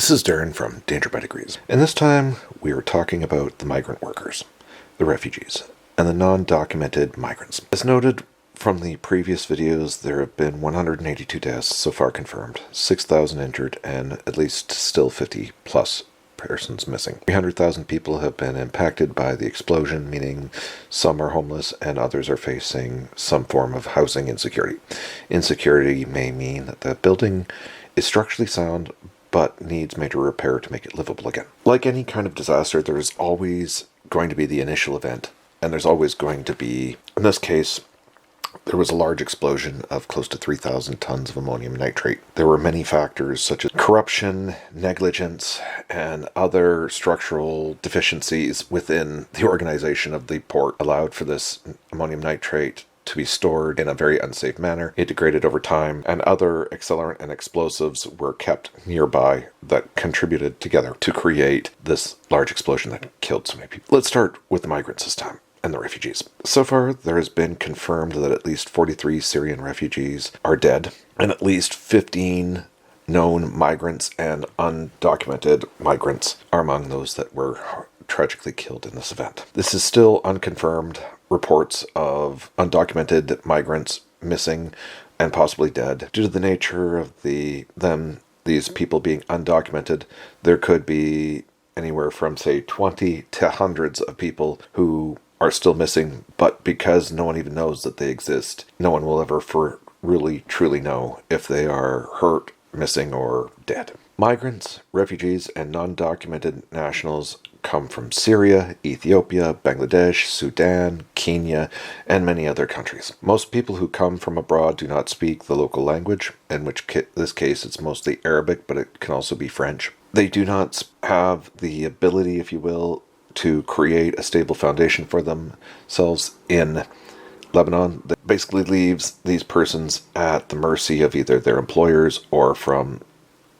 This is Darren from Danger by Degrees, and this time we are talking about the migrant workers, the refugees, and the non-documented migrants. As noted from the previous videos, there have been 182 deaths so far confirmed, 6,000 injured, and at least still 50 plus persons missing. 300,000 people have been impacted by the explosion, meaning some are homeless and others are facing some form of housing insecurity. Insecurity may mean that the building is structurally sound but needs major repair to make it livable again. Like any kind of disaster, there's always going to be the initial event, and there's always going to be, in this case, there was a large explosion of close to 3,000 tons of ammonium nitrate. There were many factors such as corruption, negligence, and other structural deficiencies within the organization of the port allowed for this ammonium nitrate to be stored in a very unsafe manner. It degraded over time, and other accelerant and explosives were kept nearby that contributed together to create this large explosion that killed so many people. Let's start with the migrants this time, and the refugees. So far, there has been confirmed that at least 43 Syrian refugees are dead, and at least 15 known migrants and undocumented migrants are among those that were tragically killed in this event. This is still unconfirmed. Reports of undocumented migrants missing and possibly dead. Due to the nature of these people being undocumented, there could be anywhere from, say, 20 to hundreds of people who are still missing, but because no one even knows that they exist, no one will ever really truly know if they are hurt, missing, or dead. Migrants, refugees, and non-documented nationals come from Syria, Ethiopia, Bangladesh, Sudan, Kenya, and many other countries. Most people who come from abroad do not speak the local language, in this case it's mostly Arabic, but it can also be French. They do not have the ability, if you will, to create a stable foundation for themselves in Lebanon. That basically leaves these persons at the mercy of either their employers or from.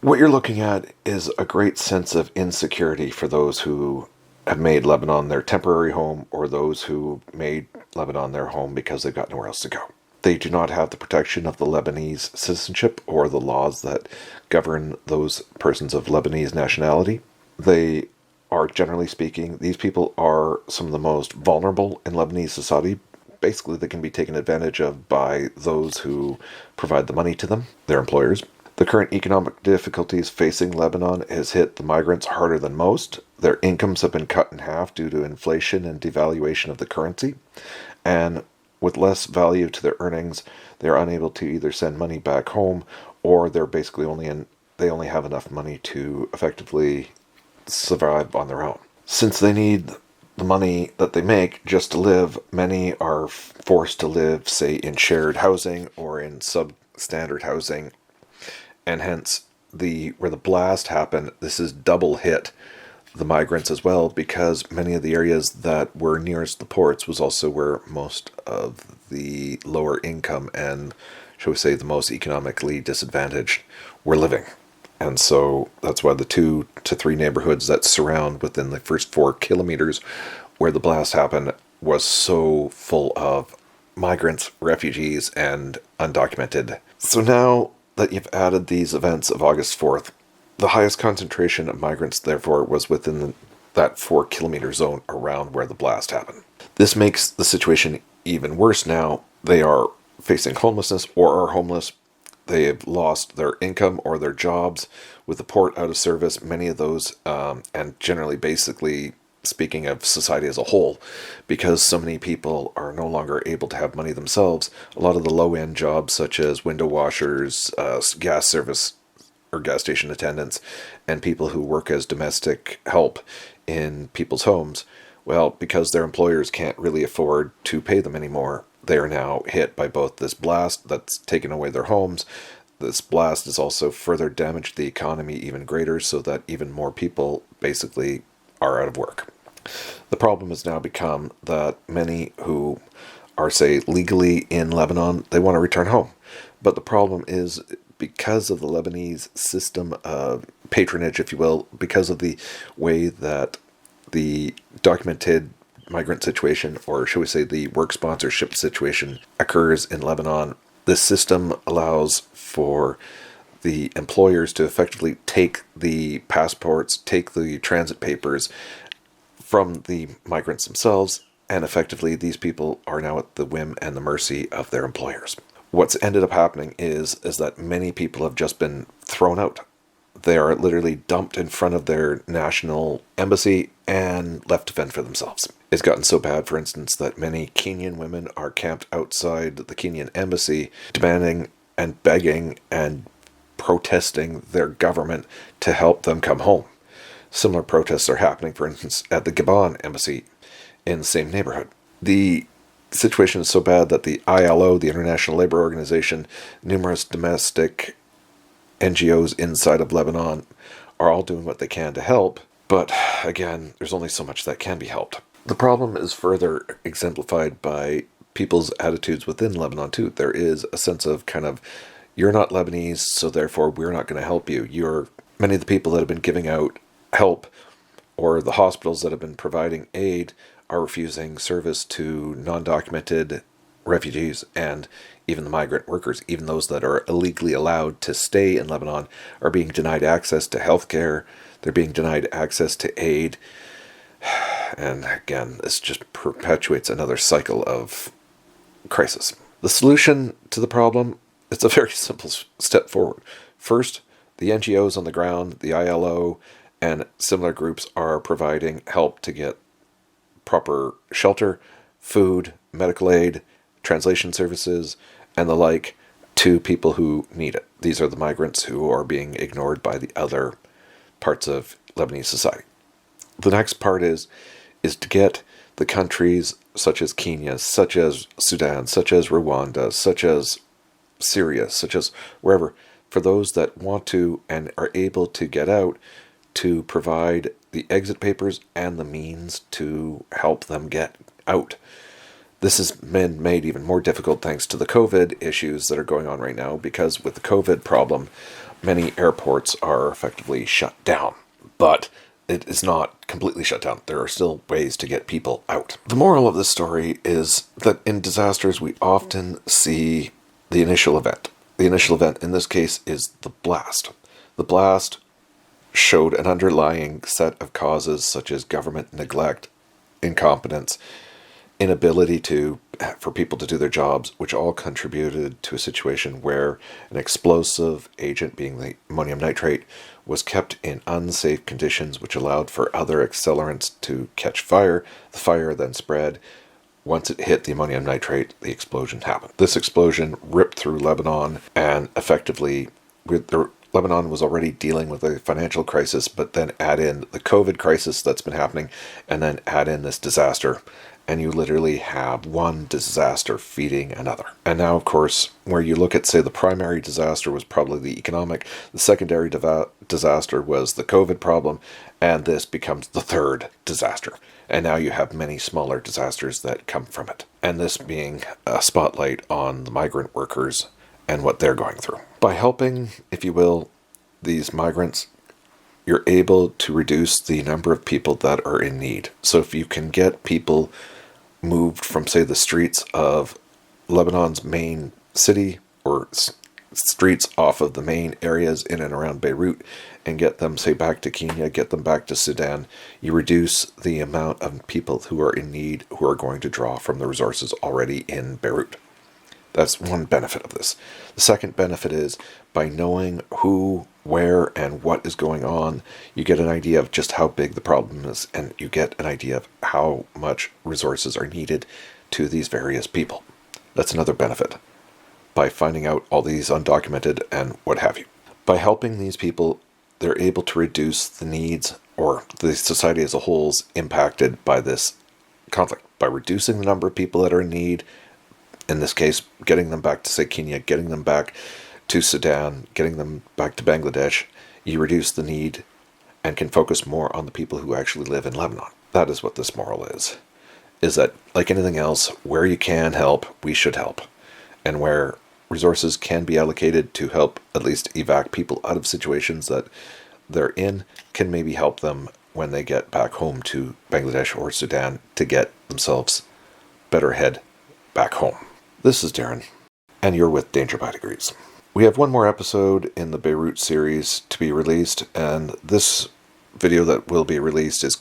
What you're looking at is a great sense of insecurity for those who have made Lebanon their temporary home, or those who made Lebanon their home because they've got nowhere else to go. They do not have the protection of the Lebanese citizenship or the laws that govern those persons of Lebanese nationality. They are, generally speaking, these people are some of the most vulnerable in Lebanese society. Basically, they can be taken advantage of by those who provide the money to them, their employers. The current economic difficulties facing Lebanon has hit the migrants harder than most. Their incomes have been cut in half due to inflation and devaluation of the currency. And with less value to their earnings, they're unable to either send money back home, or they're basically they only have enough money to effectively survive on their own. Since they need the money that they make just to live, many are forced to live, say, in shared housing or in substandard housing. And hence, where the blast happened, this is double hit the migrants as well, because many of the areas that were nearest the ports was also where most of the lower income and, shall we say, the most economically disadvantaged were living. And so that's why the 2 to 3 neighborhoods that surround within the first 4 kilometers where the blast happened was so full of migrants, refugees, and undocumented. So now that you've added these events of August 4th, the highest concentration of migrants, therefore, was within that 4 kilometer zone around where the blast happened. This makes the situation even worse now. They are facing homelessness or are homeless. They have lost their income or their jobs with the port out of service. Many of those, and generally, basically, speaking of society as a whole, because so many people are no longer able to have money themselves, a lot of the low-end jobs such as window washers, gas service or gas station attendants, and people who work as domestic help in people's homes, well, because their employers can't really afford to pay them anymore, they are now hit by both this blast that's taken away their homes. This blast has also further damaged the economy even greater, so that even more people basically are out of work. The problem has now become that many who are, say, legally in Lebanon, they want to return home. But the problem is, because of the Lebanese system of patronage, if you will, because of the way that the documented migrant situation, or shall we say the work sponsorship situation, occurs in Lebanon, this system allows for the employers to effectively take the passports, take the transit papers from the migrants themselves, and effectively these people are now at the whim and the mercy of their employers. What's ended up happening is that many people have just been thrown out. They are literally dumped in front of their national embassy and left to fend for themselves. It's gotten so bad, for instance, that many Kenyan women are camped outside the Kenyan embassy, demanding and begging and protesting their government to help them come home. Similar protests are happening, for instance, at the Gabon embassy in the same neighborhood. The situation is so bad that the ILO, the International Labour Organization, numerous domestic NGOs inside of Lebanon are all doing what they can to help, but again, there's only so much that can be helped. The problem is further exemplified by people's attitudes within Lebanon too. There is a sense of kind of, you're not Lebanese, so therefore we're not going to help you. Many of the people that have been giving out help, or the hospitals that have been providing aid, are refusing service to non-documented refugees and even the migrant workers. Even those that are illegally allowed to stay in Lebanon are being denied access to healthcare. They're being denied access to aid. And again, this just perpetuates another cycle of crisis. The solution to the problem, it's a very simple step forward. First, the NGOs on the ground, the ILO, and similar groups are providing help to get proper shelter, food, medical aid, translation services, and the like to people who need it. These are the migrants who are being ignored by the other parts of Lebanese society. The next part is to get the countries such as Kenya, such as Sudan, such as Rwanda, such as Syria, such as wherever, for those that want to and are able to get out, to provide the exit papers and the means to help them get out. This has been made even more difficult thanks to the COVID issues that are going on right now, because with the COVID problem, many airports are effectively shut down. But it is not completely shut down. There are still ways to get people out. The moral of this story is that in disasters, we often see the initial event. The initial event in this case is the blast. The blast showed an underlying set of causes such as government neglect, incompetence, inability for people to do their jobs, which all contributed to a situation where an explosive agent, being the ammonium nitrate, was kept in unsafe conditions, which allowed for other accelerants to catch fire. The fire then spread. Once it hit the ammonium nitrate, the explosion happened. This explosion ripped through Lebanon, and effectively, Lebanon was already dealing with a financial crisis, but then add in the COVID crisis that's been happening, and then add in this disaster, and you literally have one disaster feeding another. And now, of course, where you look at, say, the primary disaster was probably the economic, the secondary disaster was the COVID problem, and this becomes the third disaster. And now you have many smaller disasters that come from it. And this being a spotlight on the migrant workers and what they're going through. By helping, if you will, these migrants, you're able to reduce the number of people that are in need. So if you can get people moved from, say, the streets of Lebanon's main city, or streets off of the main areas in and around Beirut, and get them, say, back to Kenya, get them back to Sudan, you reduce the amount of people who are in need, who are going to draw from the resources already in Beirut. That's one benefit of this. The second benefit is, by knowing who, where, and what is going on, you get an idea of just how big the problem is, and you get an idea of how much resources are needed to these various people. That's another benefit, by finding out all these undocumented and what have you. By helping these people, they're able to reduce the needs, or the society as a whole is impacted by this conflict. By reducing the number of people that are in need, in this case, getting them back to, say, Kenya, getting them back to Sudan, getting them back to Bangladesh, you reduce the need and can focus more on the people who actually live in Lebanon. That is what this moral is that, like anything else, where you can help, we should help. And where resources can be allocated to help at least evac people out of situations that they're in, can maybe help them when they get back home to Bangladesh or Sudan to get themselves better ahead back home. This is Darren, and you're with Danger by Degrees. We have one more episode in the Beirut series to be released, and this video that will be released is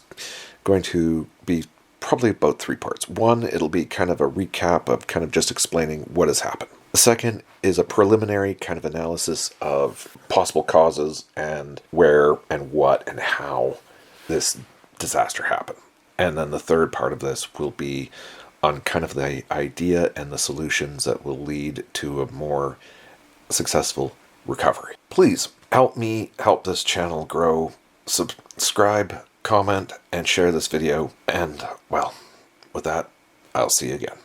going to be probably about 3 parts. One, it'll be kind of a recap of kind of just explaining what has happened. The second is a preliminary kind of analysis of possible causes and where and what and how this disaster happened. And then the third part of this will be on kind of the idea and the solutions that will lead to a more successful recovery. Please help me help this channel grow. Subscribe, comment, and share this video. And, well, with that, I'll see you again.